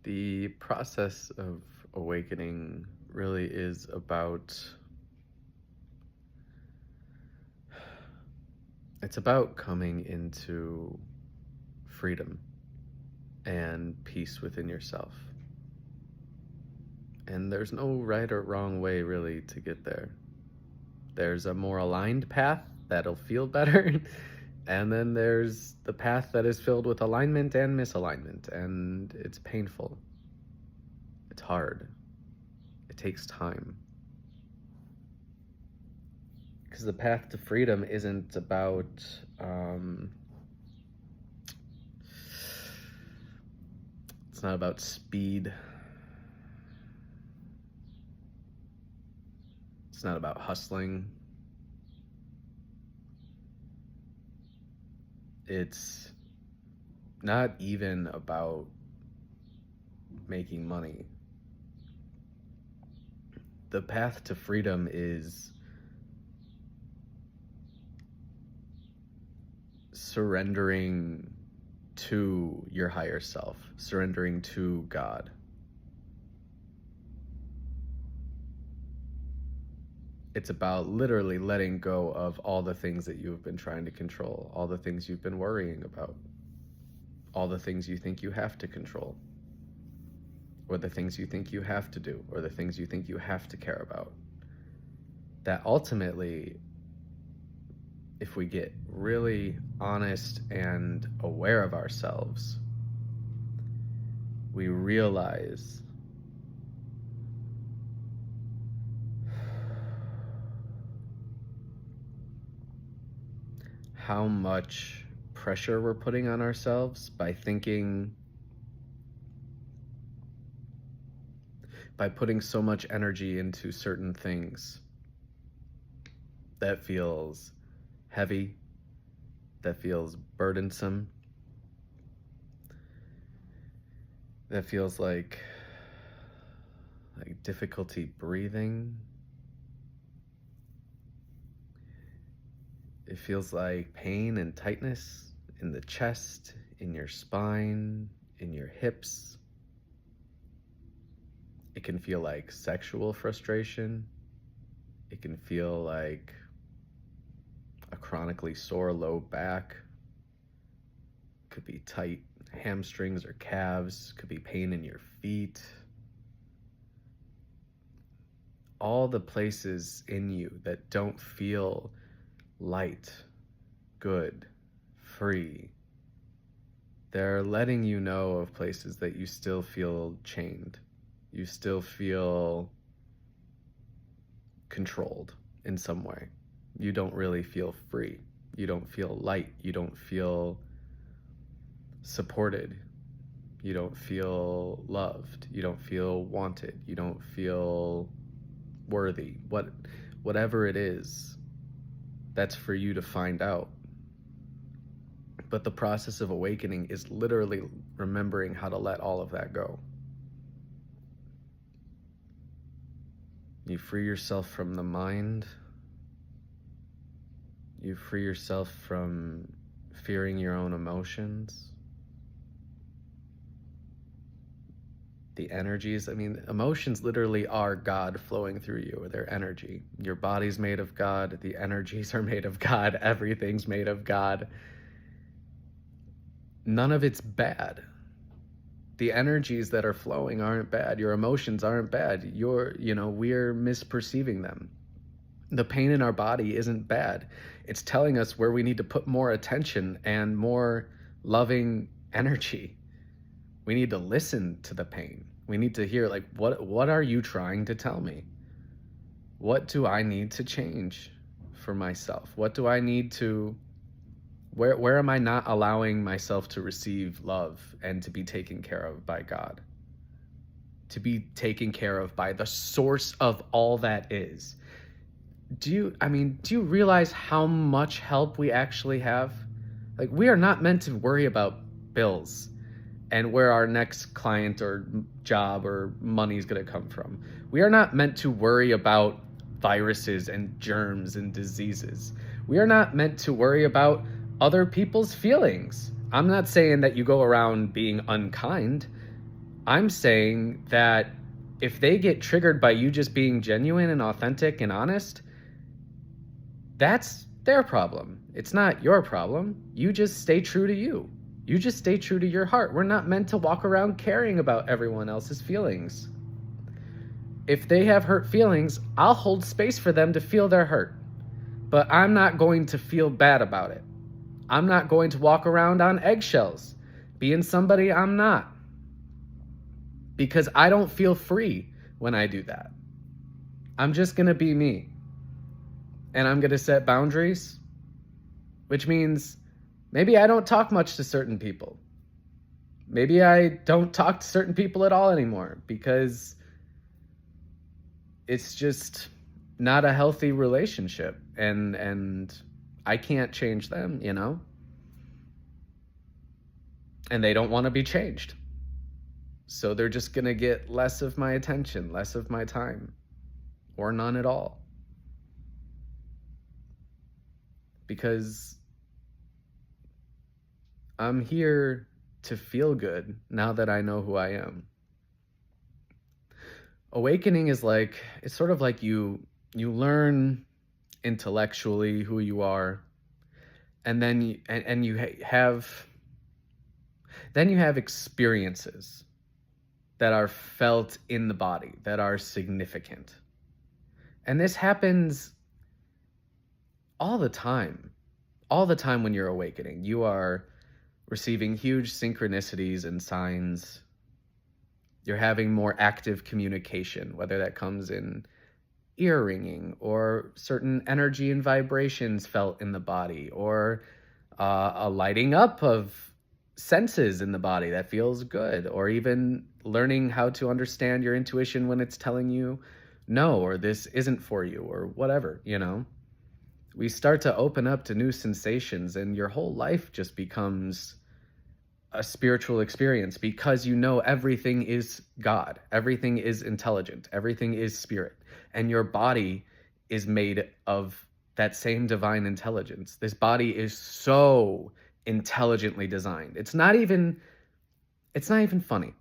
The process of awakening really is about it's about coming into freedom and peace within yourself. And there's no right or wrong way really to get there. There's a more aligned path that'll feel better. And then there's the path that is filled with alignment and misalignment, and it's painful. It's hard. It takes time. Because the path to freedom isn't about it's not about speed. It's not about hustling. It's not even about making money. The path to freedom is surrendering to your higher self, surrendering to God. It's about literally letting go of all the things that you've been trying to control, all the things you've been worrying about, all the things you think you have to control, or the things you think you have to do, or the things you think you have to care about. That ultimately, if we get really honest and aware of ourselves, we realize how much pressure we're putting on ourselves by putting so much energy into certain things that feels heavy, that feels burdensome, that feels like difficulty breathing. It feels like pain and tightness in the chest, in your spine, in your hips. It can feel like sexual frustration. It can feel like a chronically sore low back. Could be tight hamstrings or calves. Could be pain in your feet. All the places in you that don't feel light, good, free. They're letting you know of places that you still feel chained. You still feel controlled in some way. You don't really feel free. You don't feel light. You don't feel supported. You don't feel loved. You don't feel wanted. You don't feel worthy. Whatever it is, that's for you to find out. But the process of awakening is literally remembering how to let all of that go. You free yourself from the mind. You free yourself from fearing your own emotions. The energies, emotions literally are God flowing through you, or their energy. Your body's made of God, the energies are made of God, everything's made of God. None of it's bad. The energies that are flowing aren't bad. Your emotions aren't bad. We're misperceiving them. The pain in our body isn't bad. It's telling us where we need to put more attention and more loving energy. We need to listen to the pain. We need to hear, what are you trying to tell me? What do I need to change for myself? What do I need to, where am I not allowing myself to receive love and to be taken care of by God? To be taken care of by the source of all that is. Do you realize how much help we actually have? We are not meant to worry about bills and where our next client or job or money is going to come from. We are not meant to worry about viruses and germs and diseases. We are not meant to worry about other people's feelings. I'm not saying that you go around being unkind. I'm saying that if they get triggered by you just being genuine and authentic and honest, that's their problem. It's not your problem. You just stay true to you. You just stay true to your heart. We're not meant to walk around caring about everyone else's feelings. If they have hurt feelings, I'll hold space for them to feel their hurt. But I'm not going to feel bad about it. I'm not going to walk around on eggshells, being somebody I'm not. Because I don't feel free when I do that. I'm just going to be me. And I'm going to set boundaries, which means maybe I don't talk much to certain people. Maybe I don't talk to certain people at all anymore because it's just not a healthy relationship, and I can't change them, you know? And they don't want to be changed. So they're just going to get less of my attention, less of my time, or none at all. Because I'm here to feel good now that I know who I am. Awakening is like, it's sort of like you learn intellectually who you are, and then you have experiences that are felt in the body, that are significant. And this happens all the time when you're awakening. You are receiving huge synchronicities and signs. You're having more active communication, whether that comes in ear ringing or certain energy and vibrations felt in the body, or a lighting up of senses in the body that feels good, or even learning how to understand your intuition when it's telling you no, or this isn't for you, or whatever, you know. We start to open up to new sensations, and your whole life just becomes a spiritual experience, because you know everything is God, everything is intelligent, everything is spirit, and your body is made of that same divine intelligence. This body is so intelligently designed. It's not even funny.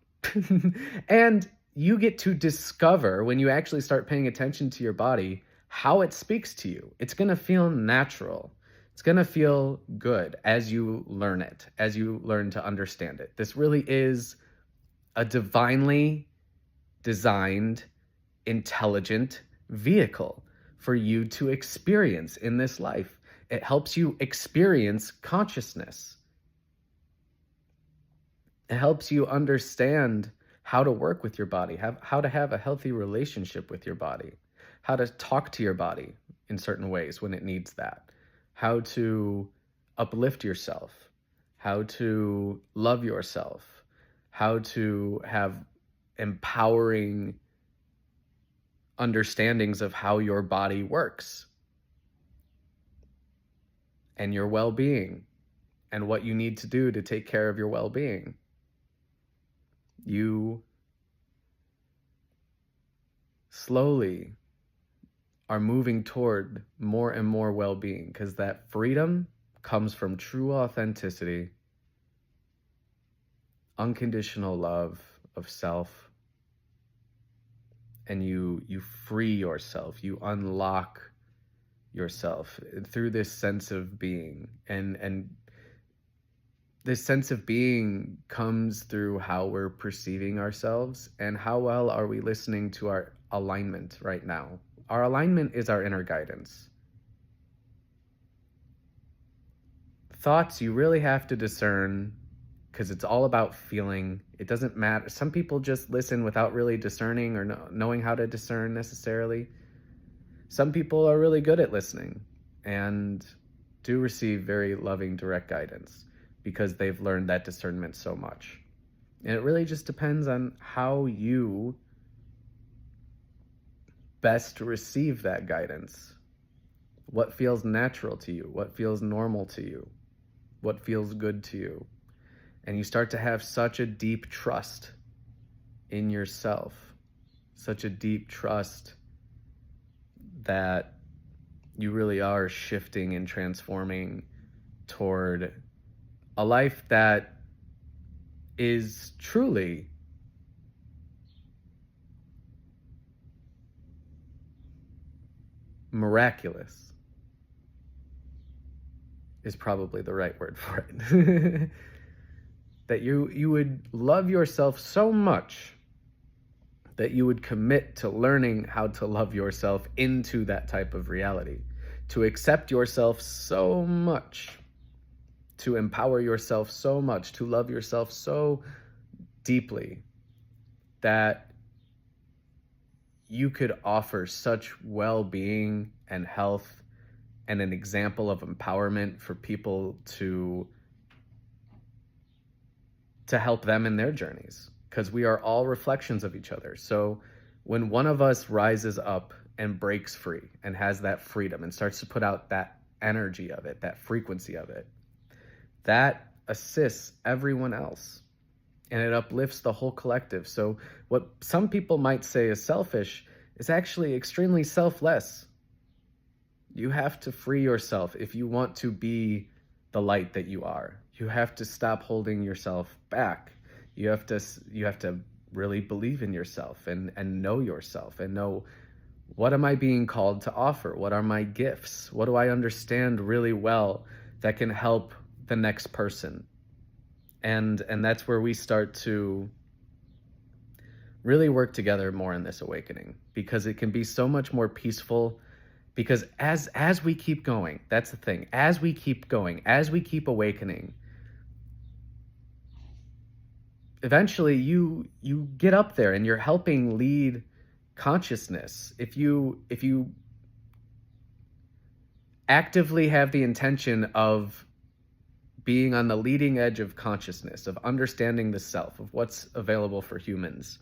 And you get to discover, when you actually start paying attention to your body, how it speaks to you. It's going to feel natural. It's going to feel good as you learn it, as you learn to understand it. This really is a divinely designed, intelligent vehicle for you to experience in this life. It helps you experience consciousness. It helps you understand how to work with your body, how to have a healthy relationship with your body, how to talk to your body in certain ways when it needs that, how to uplift yourself, how to love yourself, how to have empowering understandings of how your body works and your well-being and what you need to do to take care of your well-being. You slowly are moving toward more and more well-being, because that freedom comes from true authenticity, unconditional love of self, and you free yourself, you unlock yourself through this sense of being. And this sense of being comes through how we're perceiving ourselves and how well are we listening to our alignment right now. Our alignment is our inner guidance. Thoughts you really have to discern, because it's all about feeling. It doesn't matter. Some people just listen without really discerning or knowing how to discern necessarily. Some people are really good at listening and do receive very loving, direct guidance because they've learned that discernment so much. And it really just depends on how you best receive that guidance. What feels natural to you? What feels normal to you? What feels good to you? And you start to have such a deep trust in yourself, such a deep trust that you really are shifting and transforming toward a life that is truly miraculous is probably the right word for it. That you would love yourself so much that you would commit to learning how to love yourself into that type of reality, to accept yourself so much, to empower yourself so much, to love yourself so deeply that you could offer such well-being and health and an example of empowerment for people to help them in their journeys, because we are all reflections of each other. So when one of us rises up and breaks free and has that freedom and starts to put out that energy of it, that frequency of it, that assists everyone else and it uplifts the whole collective. So what some people might say is selfish is actually extremely selfless. You have to free yourself if you want to be the light that you are. You have to stop holding yourself back. You have to really believe in yourself and know yourself and know, what am I being called to offer? What are my gifts? What do I understand really well that can help the next person? And that's where we start to really work together more in this awakening, because it can be so much more peaceful. Because as we keep going, that's the thing, as we keep going, as we keep awakening, eventually you get up there and you're helping lead consciousness. If you actively have the intention of being on the leading edge of consciousness, of understanding the self, of what's available for humans,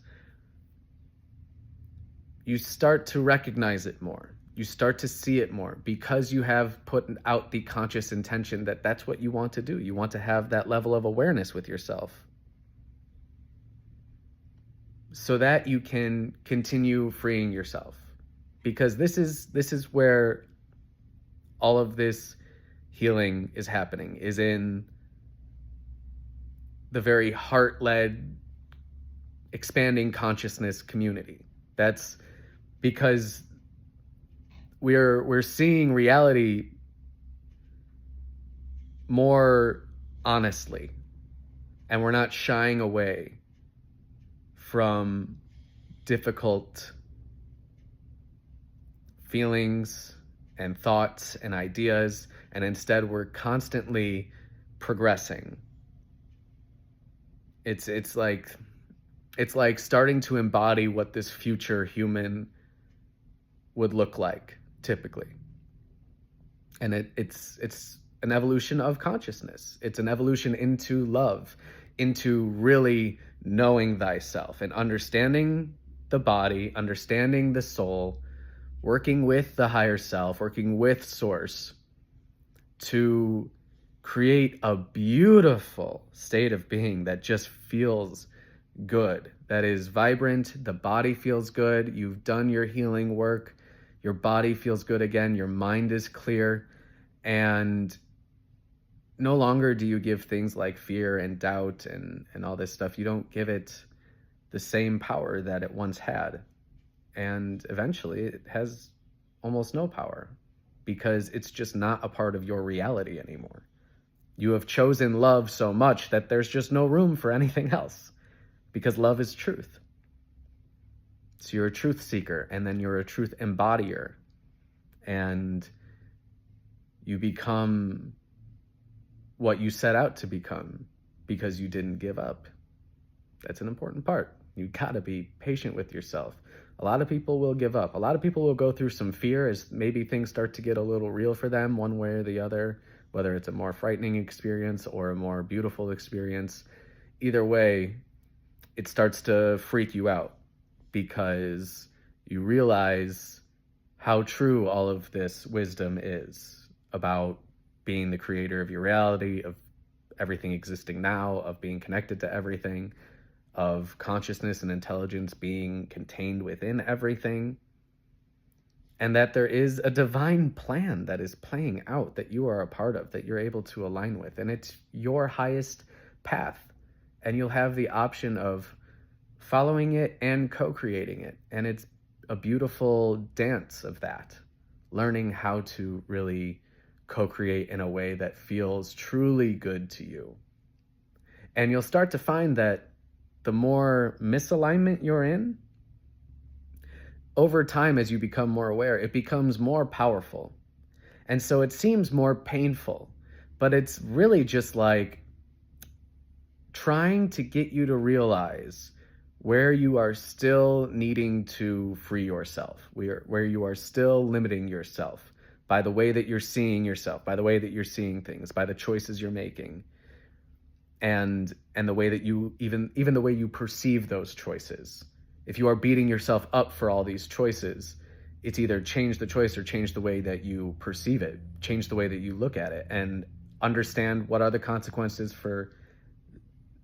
you start to recognize it more. You start to see it more because you have put out the conscious intention that that's what you want to do. You want to have that level of awareness with yourself so that you can continue freeing yourself. Because this is where all of this healing is happening, is in the very heart-led, expanding consciousness community. That's because we're seeing reality more honestly, and we're not shying away from difficult feelings and thoughts and ideas, and instead we're constantly progressing. It's like starting to embody what this future human would look like typically. And it's an evolution of consciousness. It's an evolution into love, into really knowing thyself and understanding the body, understanding the soul, working with the higher self, working with source to create a beautiful state of being that just feels good, that is vibrant. The body feels good. You've done your healing work. Your body feels good again. Your mind is clear. And no longer do you give things like fear and doubt and all this stuff. You don't give it the same power that it once had. And eventually it has almost no power because it's just not a part of your reality anymore. You have chosen love so much that there's just no room for anything else, because love is truth. So you're a truth seeker, and then you're a truth embodier, and you become what you set out to become because you didn't give up. That's an important part. You gotta be patient with yourself. A lot of people will give up. A lot of people will go through some fear as maybe things start to get a little real for them one way or the other, whether it's a more frightening experience or a more beautiful experience. Either way, it starts to freak you out because you realize how true all of this wisdom is about being the creator of your reality, of everything existing now, of being connected to everything, of consciousness and intelligence being contained within everything, and that there is a divine plan that is playing out that you are a part of, that you're able to align with, and it's your highest path, and you'll have the option of following it and co-creating it, and it's a beautiful dance of that, learning how to really co-create in a way that feels truly good to you. And you'll start to find that the more misalignment you're in, over time, as you become more aware, it becomes more powerful. And so it seems more painful, but it's really just like trying to get you to realize where you are still needing to free yourself, where you are still limiting yourself by the way that you're seeing yourself, by the way that you're seeing things, by the choices you're making, and the way that you even the way you perceive those choices. If you are beating yourself up for all these choices, it's either change the choice or change the way that you perceive it, change the way that you look at it, and understand what are the consequences for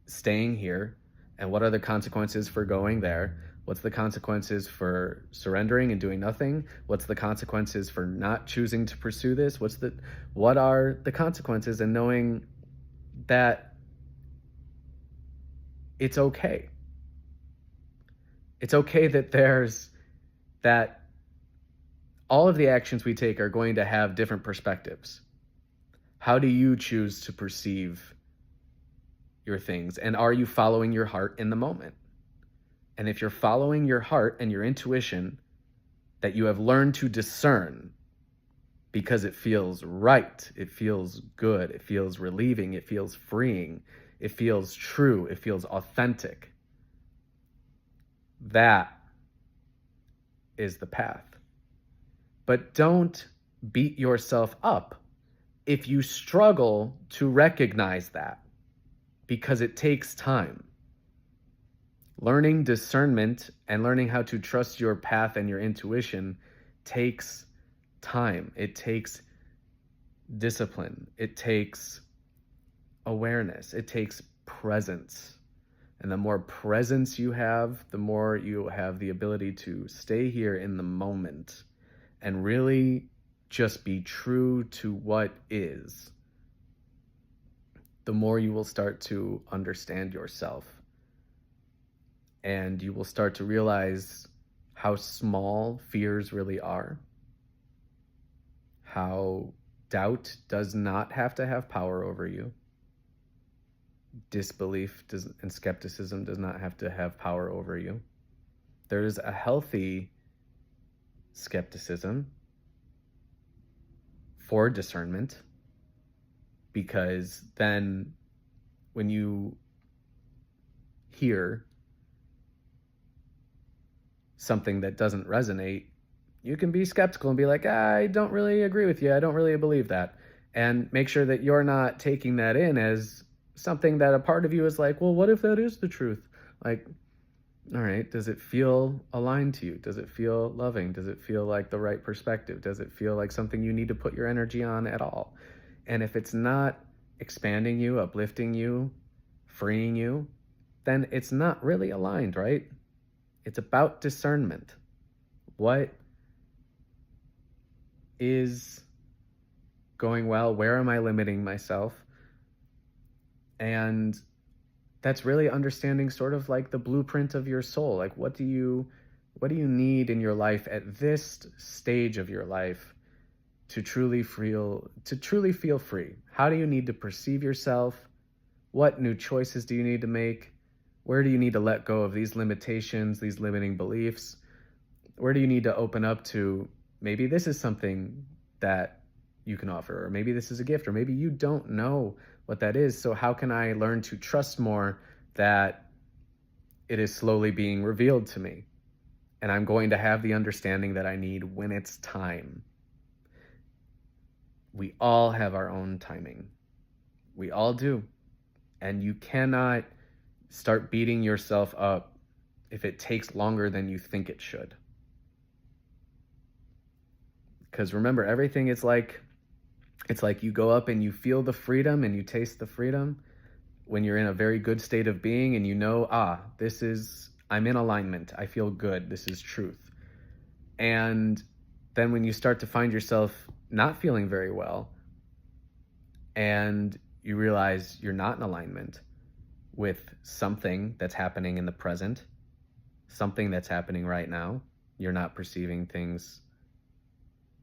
staying here and what are the consequences for going there. What's the consequences for surrendering and doing nothing? What's the consequences for not choosing to pursue this? What are the consequences? And knowing that it's okay. It's okay that all of the actions we take are going to have different perspectives. How do you choose to perceive your things? And are you following your heart in the moment? And if you're following your heart and your intuition that you have learned to discern because it feels right, it feels good, it feels relieving, it feels freeing, it feels true, it feels authentic, that is the path. But don't beat yourself up if you struggle to recognize that, because it takes time. Learning discernment and learning how to trust your path and your intuition takes time. It takes discipline. It takes awareness. It takes presence. And the more presence you have, the more you have the ability to stay here in the moment and really just be true to what is. The more you will start to understand yourself. And you will start to realize how small fears really are. How doubt does not have to have power over you. Disbelief and skepticism does not have to have power over you. There's a healthy skepticism for discernment, because then when you hear something that doesn't resonate, you can be skeptical and be like, I don't really agree with you. I don't really believe that. And make sure that you're not taking that in as something that a part of you is like, well, what if that is the truth? Like, all right, does it feel aligned to you? Does it feel loving? Does it feel like the right perspective? Does it feel like something you need to put your energy on at all? And if it's not expanding you, uplifting you, freeing you, then it's not really aligned, right? It's about discernment. What is going well? Where am I limiting myself? And that's really understanding sort of like the blueprint of your soul. Like, what do you need in your life at this stage of your life to truly feel free? How do you need to perceive yourself? What new choices do you need to make? Where do you need to let go of these limitations, these limiting beliefs? Where do you need to open up to, maybe this is something that you can offer, or maybe this is a gift, or maybe you don't know what that is. So how can I learn to trust more that it is slowly being revealed to me? And I'm going to have the understanding that I need when it's time. We all have our own timing. We all do. And you cannot start beating yourself up if it takes longer than you think it should. Because remember, everything is like, it's like you go up and you feel the freedom and you taste the freedom when you're in a very good state of being and you know, I'm in alignment. I feel good. This is truth. And then when you start to find yourself not feeling very well and you realize you're not in alignment with something that's happening in the present, something that's happening right now, you're not perceiving things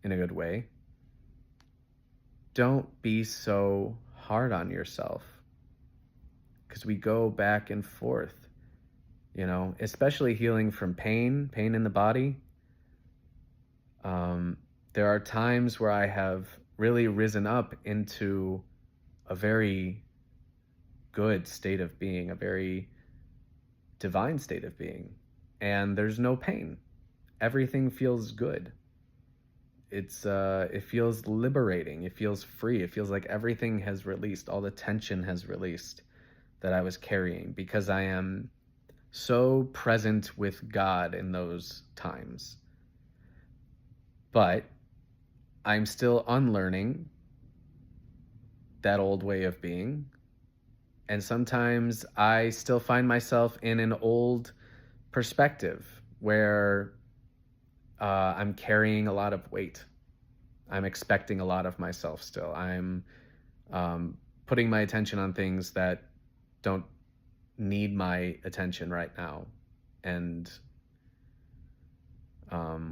in a good way, don't be so hard on yourself, because we go back and forth, especially healing from pain in the body. There are times where I have really risen up into a very good state of being, a very divine state of being, and there's no pain. Everything feels good. It feels liberating. It feels free. It feels like everything has released. All the tension has released that I was carrying, because I am so present with God in those times. But I'm still unlearning that old way of being. And sometimes I still find myself in an old perspective where I'm carrying a lot of weight. I'm expecting a lot of myself still. I'm putting my attention on things that don't need my attention right now, and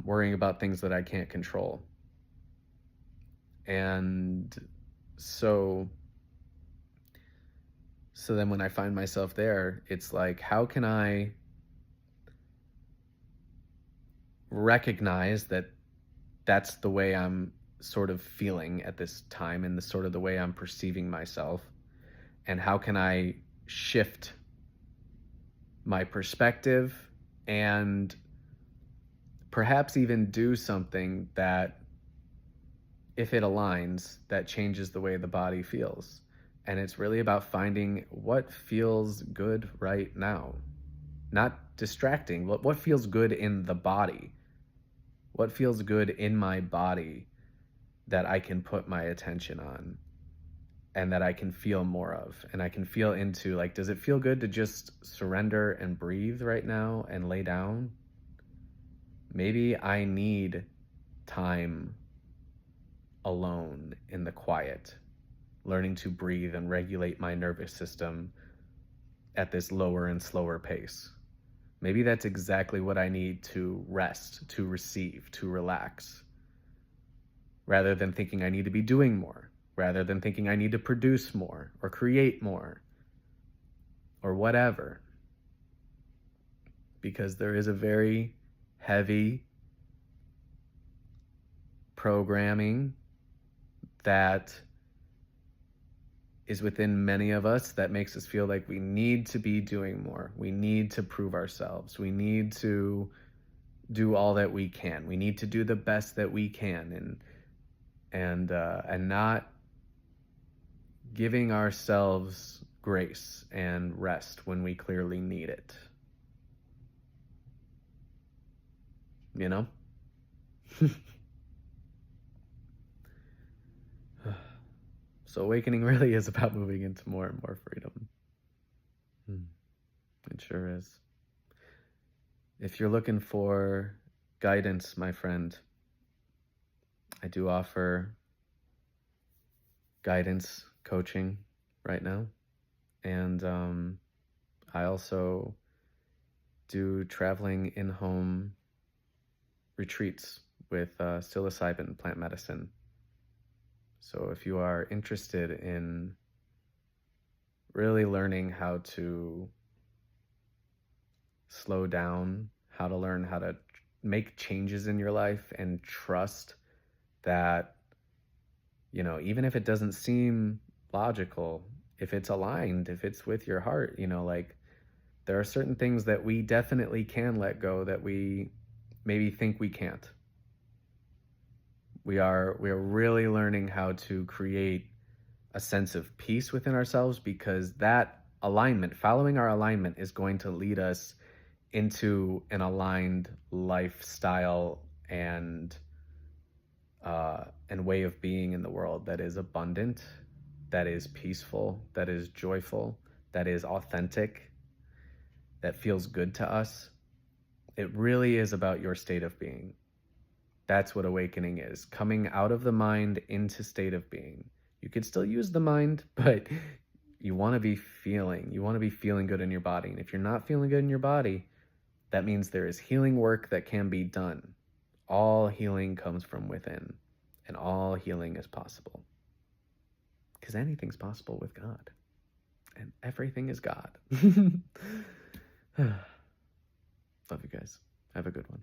worrying about things that I can't control. And so then when I find myself there, it's like, how can I recognize that that's the way I'm sort of feeling at this time, and the sort of the way I'm perceiving myself, and how can I shift my perspective and perhaps even do something that, if it aligns, that changes the way the body feels. And it's really about finding what feels good right now, not distracting. What feels good in the body? What feels good in my body that I can put my attention on, and that I can feel more of, and I can feel into, like, does it feel good to just surrender and breathe right now and lay down? Maybe I need time alone in the quiet, learning to breathe and regulate my nervous system at this lower and slower pace. Maybe that's exactly what I need to rest, to receive, to relax, rather than thinking I need to be doing more, rather than thinking I need to produce more or create more or whatever. Because there is a very heavy programming that is within many of us that makes us feel like we need to be doing more. We need to prove ourselves. We need to do all that we can. We need to do the best that we can, and not giving ourselves grace and rest when we clearly need it. You know? So awakening really is about moving into more and more freedom. It sure is. If you're looking for guidance, my friend, I do offer guidance coaching right now. And I also do traveling in-home retreats with psilocybin plant medicine. So if you are interested in really learning how to slow down, how to learn how to make changes in your life, and trust that, even if it doesn't seem logical, if it's aligned, if it's with your heart, like, there are certain things that we definitely can let go that we maybe think we can't. We are really learning how to create a sense of peace within ourselves, because that alignment, following our alignment, is going to lead us into an aligned lifestyle and way of being in the world that is abundant, that is peaceful, that is joyful, that is authentic, that feels good to us. It really is about your state of being. That's what awakening is, coming out of the mind into state of being. You can still use the mind, but you want to be feeling good in your body. And if you're not feeling good in your body, that means there is healing work that can be done. All healing comes from within. And all healing is possible. Because anything's possible with God. And everything is God. Love you guys. Have a good one.